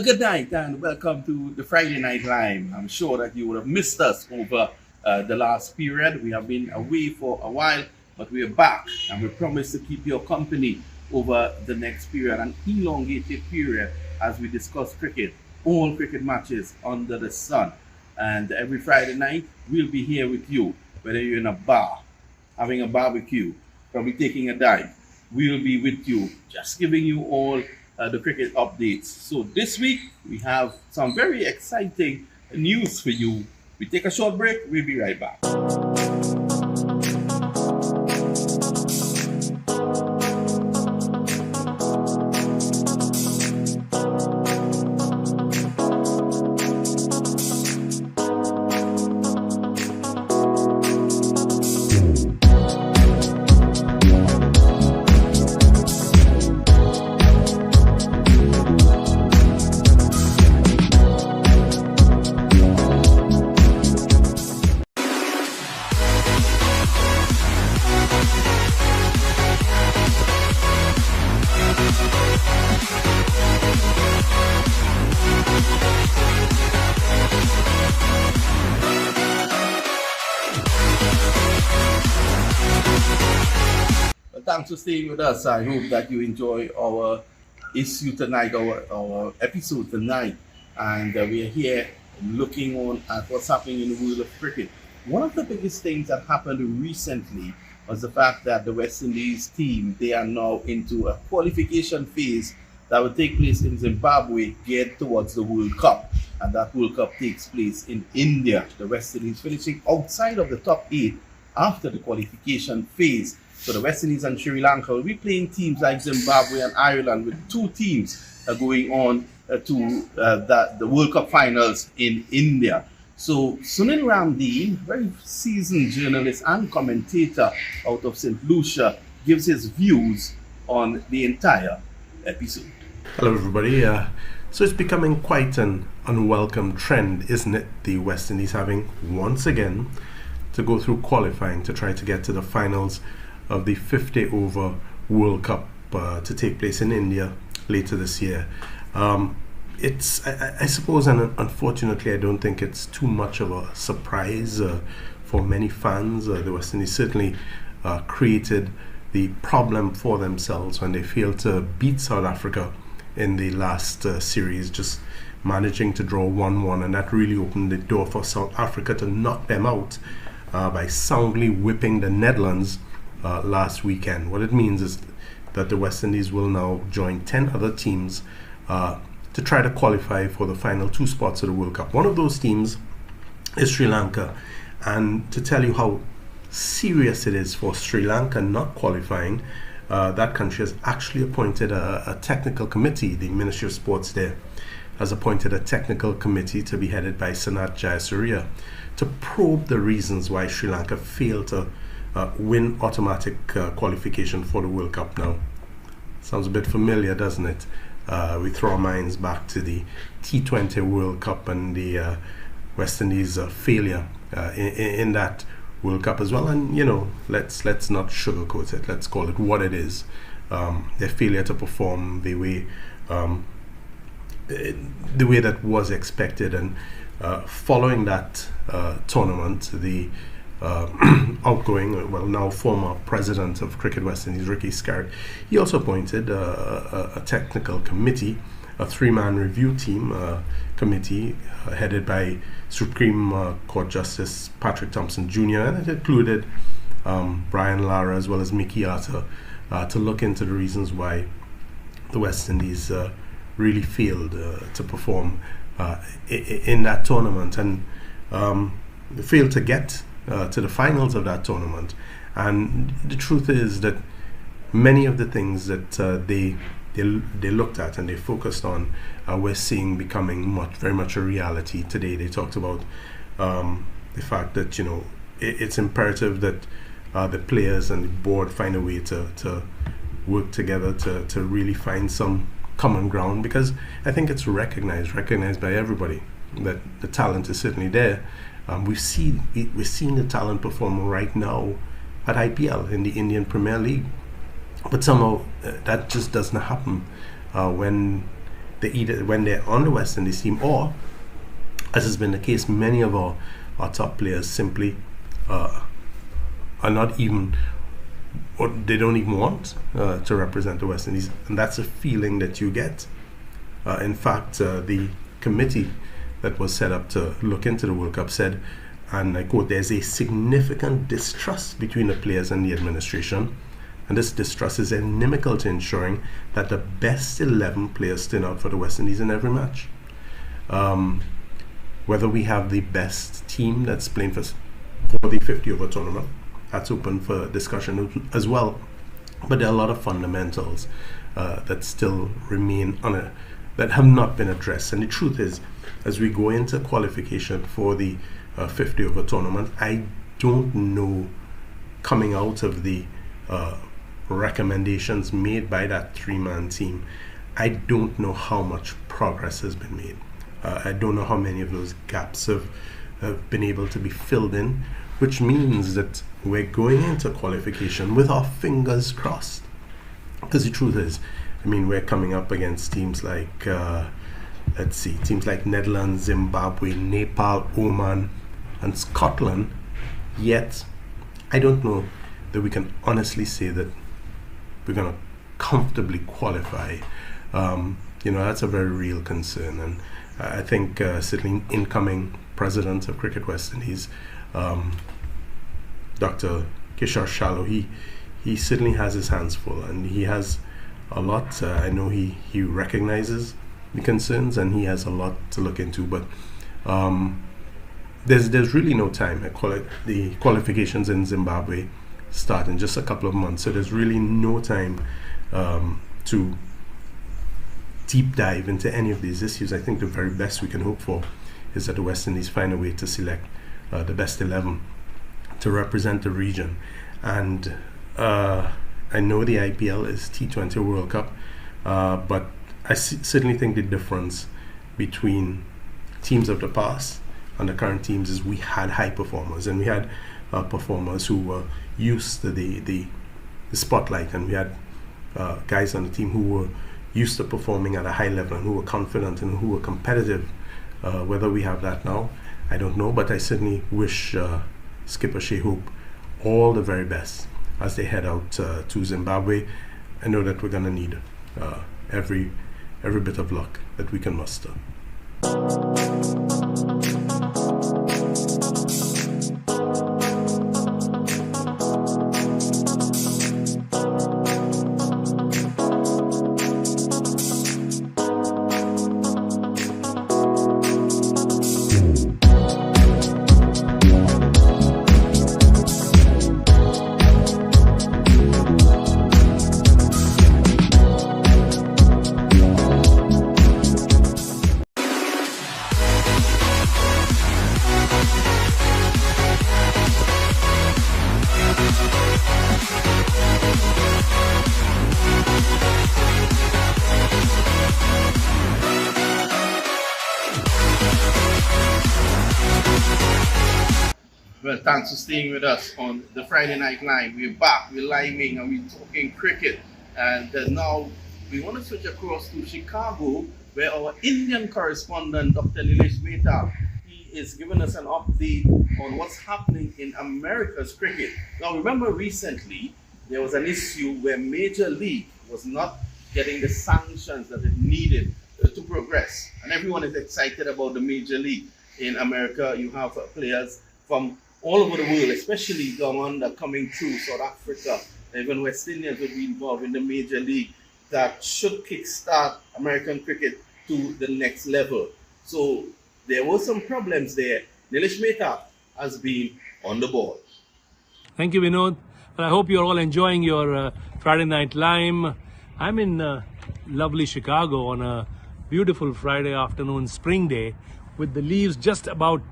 A good night and welcome to the Friday Night Live. I'm sure that you would have missed us over the last period. We have been away for a while, but we're back and we promise to keep your company over the next period, an elongated period as we discuss cricket, all cricket matches under the sun. And every Friday night, we'll be here with you, whether you're in a bar, having a barbecue, probably taking a dive. We'll be with you, just giving you all the cricket updates. So this week we have some very exciting news for you. We take a short break, we'll be right back. Thanks for staying with us. I hope that you enjoy our issue tonight, our episode tonight. And we are here looking on at what's happening in the world of cricket. One of the biggest things that happened recently was the fact that the West Indies team, they are now into a qualification phase that will take place in Zimbabwe, geared towards the World Cup. And that World Cup takes place in India. The West Indies finishing outside of the top 8 after the qualification phase. So the West Indies and Sri Lanka will be playing teams like Zimbabwe and Ireland, with two teams going on to the World Cup finals in India. So Sunil Ramdeen, very seasoned journalist and commentator out of St. Lucia, gives his views on the entire episode. Hello everybody. So it's becoming quite an unwelcome trend, isn't it? The West Indies having once again to go through qualifying to try to get to the finals of the 50 over World Cup to take place in India later this year. It's, I suppose, and unfortunately I don't think it's too much of a surprise for many fans. The West Indies certainly created the problem for themselves when they failed to beat South Africa in the last series, just managing to draw 1-1, and that really opened the door for South Africa to knock them out by soundly whipping the Netherlands last weekend. What it means is that the West Indies will now join 10 other teams to try to qualify for the final 2 spots of the World Cup. One of those teams is Sri Lanka, and to tell you how serious it is for Sri Lanka not qualifying, that country has actually appointed a technical committee. The Ministry of Sports there has appointed a technical committee to be headed by Sanath Jayasuriya to probe the reasons why Sri Lanka failed to win automatic qualification for the World Cup now. Sounds a bit familiar, doesn't it? We throw our minds back to the T20 World Cup and the West Indies failure in that World Cup as well. And let's not sugarcoat it. Let's call it what it is. Their failure to perform the way that was expected, and following that tournament, the outgoing, now former president of Cricket West Indies, Ricky Scarrett, he also appointed a technical committee, a 3-man review team committee headed by Supreme Court Justice Patrick Thompson Jr., and it included Brian Lara as well as Mickey Arthur to look into the reasons why the West Indies really failed to perform in that tournament, and failed to get to the finals of that tournament. And the truth is that many of the things that they looked at and they focused on, we're seeing becoming very much a reality today. They talked about the fact that it's imperative that the players and the board find a way to work together to really find some common ground, because I think it's recognized by everybody that the talent is certainly there. We're seeing the talent perform right now at IPL in the Indian Premier League, but somehow that just doesn't happen when they either when they're on the West Indies team, or as has been the case, many of our top players simply are not even, or they don't even want to represent the West Indies, and that's a feeling that you get. In fact, the committee that was set up to look into the World Cup said, and I quote, "There's a significant distrust between the players and the administration, and this distrust is inimical to ensuring that the best 11 players turn out for the West Indies in every match." Whether we have the best team that's playing for the 50 over tournament, that's open for discussion as well. But there are a lot of fundamentals that still remain that have not been addressed. And the truth is, as we go into qualification for the 50 over tournament, I don't know, coming out of the recommendations made by that 3-man team, I don't know how much progress has been made. I don't know how many of those gaps have been able to be filled in, which means that we're going into qualification with our fingers crossed. Because the truth is, I mean, we're coming up against teams like, teams like Netherlands, Zimbabwe, Nepal, Oman, and Scotland. Yet, I don't know that we can honestly say that we're going to comfortably qualify. That's a very real concern. And I think certainly incoming president of Cricket West Indies, Dr. Kishore Shallow, he certainly has his hands full, and he has a lot. I know he recognizes the concerns, and he has a lot to look into. But there's really no time. The qualifications in Zimbabwe start in just a couple of months, so there's really no time to deep dive into any of these issues. I think the very best we can hope for is that the West Indies find a way to select the best 11 to represent the region. And I know the IPL is T20 World Cup, but I certainly think the difference between teams of the past and the current teams is we had high performers, and we had performers who were used to the spotlight, and we had guys on the team who were used to performing at a high level and who were confident and who were competitive. Whether we have that now, I don't know, but I certainly wish Skipper Shai Hope all the very best as they head out to Zimbabwe. I know that we're going to need every bit of luck that we can muster. Well, thanks for staying with us on the Friday Night Live. We're back, we're living, and we're talking cricket. And now we want to switch across to Chicago, where our Indian correspondent, Dr. Nilesh Mehta, he is giving us an update on what's happening in America's cricket. Now, remember recently, there was an issue where Major League was not getting the sanctions that it needed to progress. And everyone is excited about the Major League. In America, you have players from all over the world, especially the one that coming through South Africa. Even West Indians will be involved in the Major League that should kickstart American cricket to the next level. So there were some problems there. Nilesh Mehta has been on the ball. Thank you, Vinod. And I hope you're all enjoying your Friday Night Lime. I'm in lovely Chicago on a beautiful Friday afternoon, spring day, with the leaves just about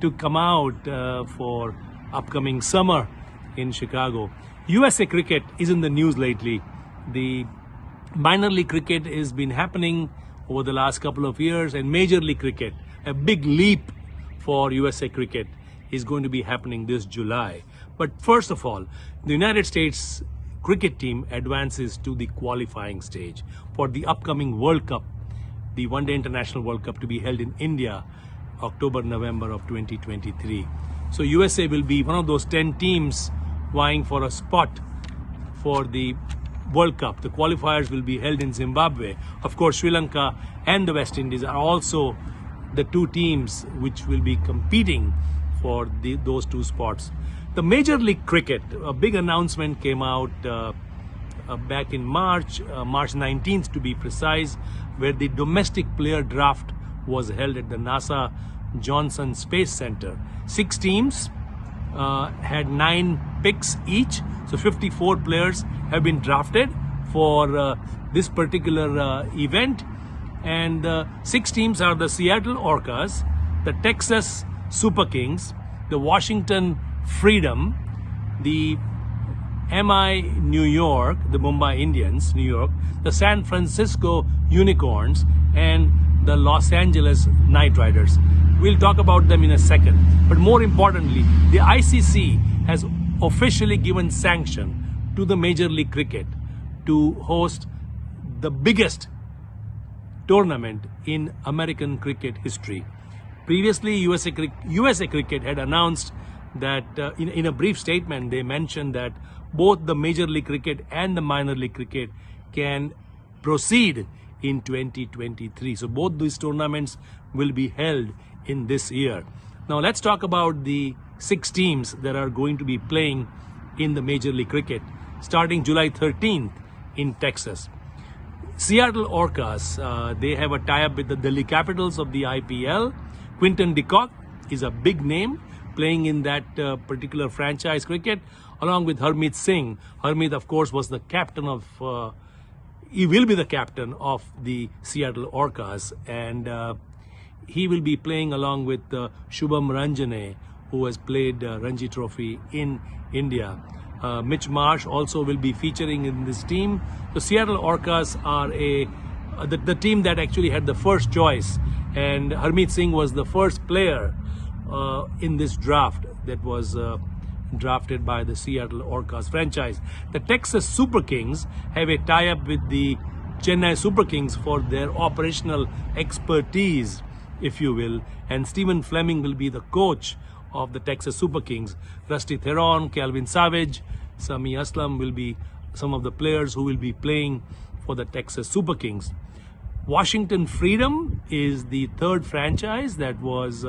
to come out for upcoming summer in Chicago. USA cricket is in the news lately. The minor league cricket has been happening over the last couple of years, and major league cricket, a big leap for USA cricket, is going to be happening this July. But first of all, the United States cricket team advances to the qualifying stage for the upcoming World Cup the One Day International World Cup to be held in India, October-November of 2023. So USA will be one of those 10 teams vying for a spot for the World Cup. The qualifiers will be held in Zimbabwe. Of course, Sri Lanka and the West Indies are also the two teams which will be competing for those two spots. The Major League Cricket, a big announcement came out back in March 19th to be precise, where the domestic player draft was held at the NASA Johnson Space Center. 6 teams had 9 picks each, so 54 players have been drafted for this particular event, and 6 teams are the Seattle Orcas, the Texas Super Kings, the Washington Freedom, the MI New York, the Mumbai Indians, New York, the San Francisco Unicorns, and the Los Angeles Knight Riders. We'll talk about them in a second. But more importantly, the ICC has officially given sanction to the Major League Cricket to host the biggest tournament in American cricket history. Previously, USA Cricket had announced that in a brief statement, they mentioned that both the Major League Cricket and the Minor League Cricket can proceed in 2023. So both these tournaments will be held in this year. Now let's talk about the 6 teams that are going to be playing in the Major League Cricket starting July 13th in Texas. Seattle Orcas, they have a tie-up with the Delhi Capitals of the IPL. Quinton de Kock is a big name playing in that particular franchise cricket, along with Harmeet Singh. Harmeet, of course, was the captain of, he will be the captain of the Seattle Orcas, and he will be playing along with Shubham Ranjane, who has played Ranji Trophy in India. Mitch Marsh also will be featuring in this team. The Seattle Orcas are the team that actually had the first choice, and Harmeet Singh was the first player in this draft that was drafted by the Seattle Orcas franchise. The Texas Super Kings have a tie-up with the Chennai Super Kings for their operational expertise, if you will, and Stephen Fleming will be the coach of the Texas Super Kings. Rusty Theron, Calvin Savage, Sami Aslam will be some of the players who will be playing for the Texas Super Kings. Washington Freedom is the third franchise that was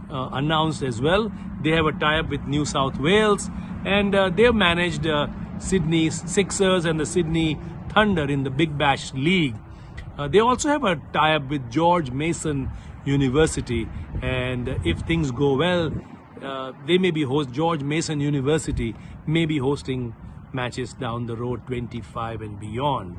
announced as well. They have a tie-up with New South Wales, and they have managed Sydney Sixers and the Sydney Thunder in the Big Bash League. They also have a tie-up with George Mason University, and if things go well, they may be George Mason University may be hosting matches down the road 25 and beyond.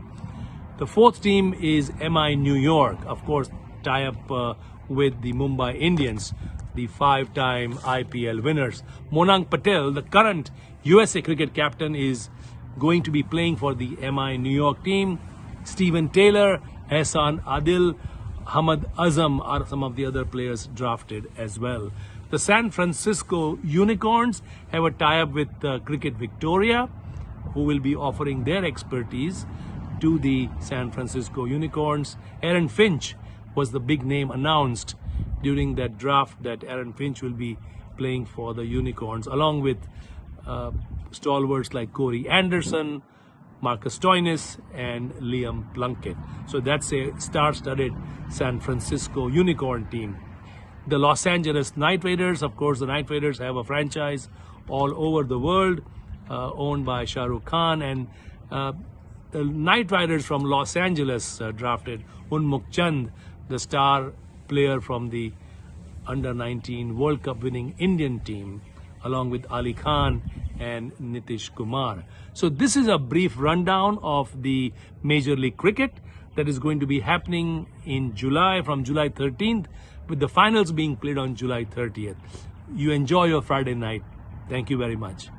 The fourth team is MI New York, of course, tie-up with the Mumbai Indians, the 5-time IPL winners. Monang Patel, the current USA Cricket captain, is going to be playing for the MI New York team. Stephen Taylor, Ehsan Adil, Hamad Azam are some of the other players drafted as well. The San Francisco Unicorns have a tie-up with Cricket Victoria, who will be offering their expertise to the San Francisco Unicorns. Aaron Finch was the big name announced during that draft, that Aaron Finch will be playing for the Unicorns, along with stalwarts like Corey Anderson, Marcus Stoinis, and Liam Plunkett. So that's a star-studded San Francisco Unicorn team. The Los Angeles Knight Riders, of course, the Knight Riders have a franchise all over the world, owned by Shah Rukh Khan, and the Knight Riders from Los Angeles drafted Unmukh Chand, the star player from the Under-19 World Cup winning Indian team, along with Ali Khan and Nitish Kumar. So this is a brief rundown of the Major League Cricket that is going to be happening in July, from July 13th, with the finals being played on July 30th. You enjoy your Friday night. Thank you very much.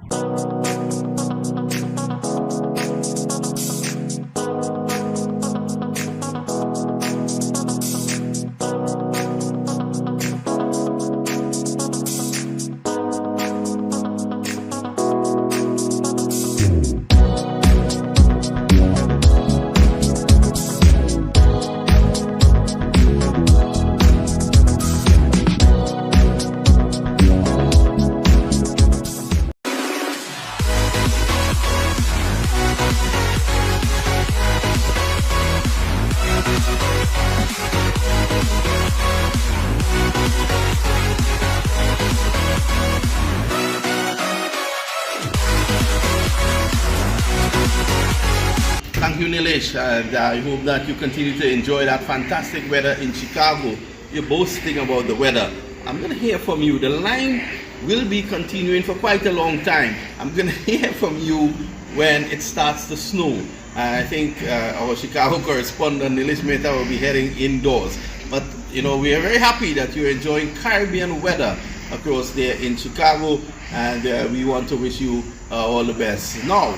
Thank you, Nilesh, and I hope that you continue to enjoy that fantastic weather in Chicago. You're boasting about the weather. I'm going to hear from you. The line will be continuing for quite a long time. I'm going to hear from you when it starts to snow. I think our Chicago correspondent, Nilesh Mehta, will be heading indoors. But, you know, we are very happy that you're enjoying Caribbean weather across there in Chicago, and we want to wish you all the best. Now,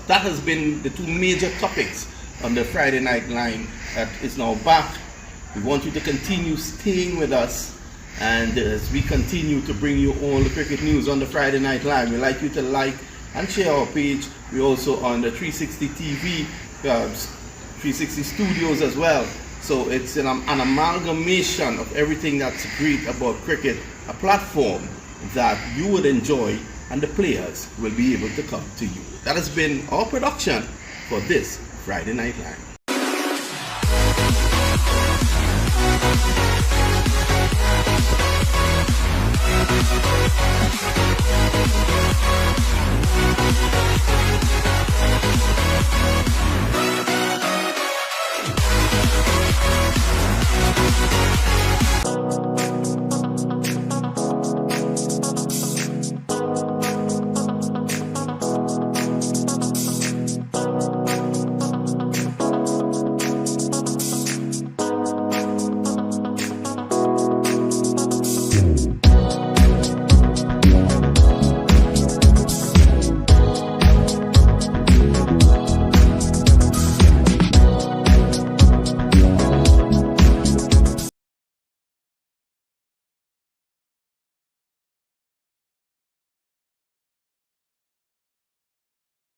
that has been the two major topics on the Friday Night Line that is now back. We want you to continue staying with us, and as we continue to bring you all the cricket news on the Friday Night Line, we'd like you to like and share our page. We're also on the 360 TV, 360 Studios as well. So it's an amalgamation of everything that's great about cricket, a platform that you would enjoy and the players will be able to come to you. That has been our production for this Friday Night Line.